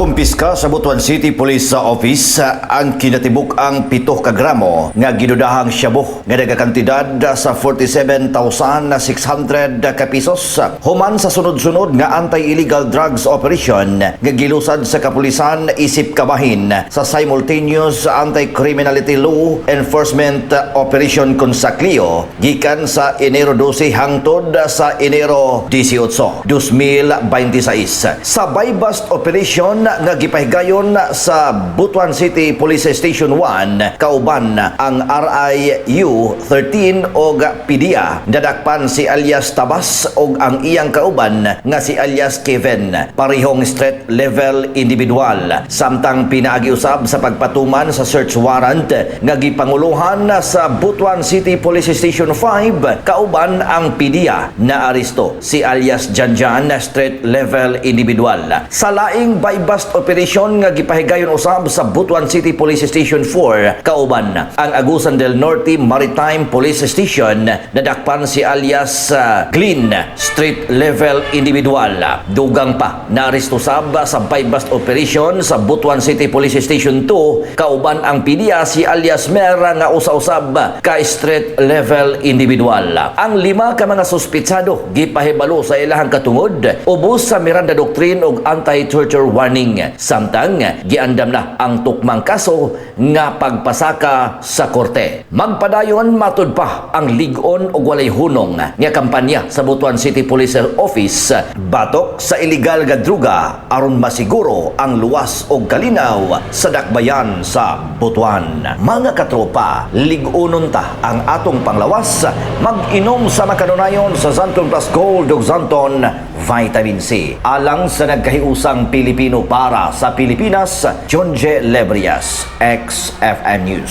Nakumpiska sa Butuan City Police Office ang kinatibuk ang 7 ka gramo nga ginudahang shabu nga nagakantidad sa 47,600 ka pesos. Human sa sunod-sunod nga anti-illegal drugs operation nga gilusad sa kapulisan isip kabahin sa simultaneous anti-criminality law enforcement operation Consaclio gikan sa Enero 12 hangtod sa Enero 18, 2026. Sa buy-bust operation nga gipahigayon sa Butuan City Police Station 1 kauban ang RIU 13 og PDEA, nadakpan si alias Tabas og ang iyang kauban nga si alias Kevin, parehong street level individual, samtang pinaagi-usab sa pagpatuman sa search warrant nga gipanguluhan sa Butuan City Police Station 5 kauban ang PDEA na aresto si alias Janjan, street level individual. Sa laing buy-bust operation nga gipahigayon usab sa Butuan City Police Station 4 kauban ang Agusan del Norte Maritime Police Station, nadakpan si alias Glenn, street level individual. Dugang pa naaresto sab sa buy-bust operation sa Butuan City Police Station 2 kauban ang PDEA si alias Mera nga usa-usab ka street level individual. Ang 5 ka mga suspitsado gipahibalo sa ilahang katungod ubos sa Miranda Doctrine og anti-torture warning, samtang giandam na ang tukmang kaso nga pagpasaka sa korte. Magpadayon matud pa ang lig-on og walay hunong nga kampanya sa Butuan City Police Office batok sa illegal nga druga aron masiguro ang luwas og kalinaw sa dakbayan sa Butuan. Mga katropa, lig-onon ta ang atong panglawas, mag-inom sa makanunayon sa Zanton Plus Gold ug Zanton Vitamin C. Alang sa nagkahiusang Pilipino para sa Pilipinas, John J. Lebrias, XFN News.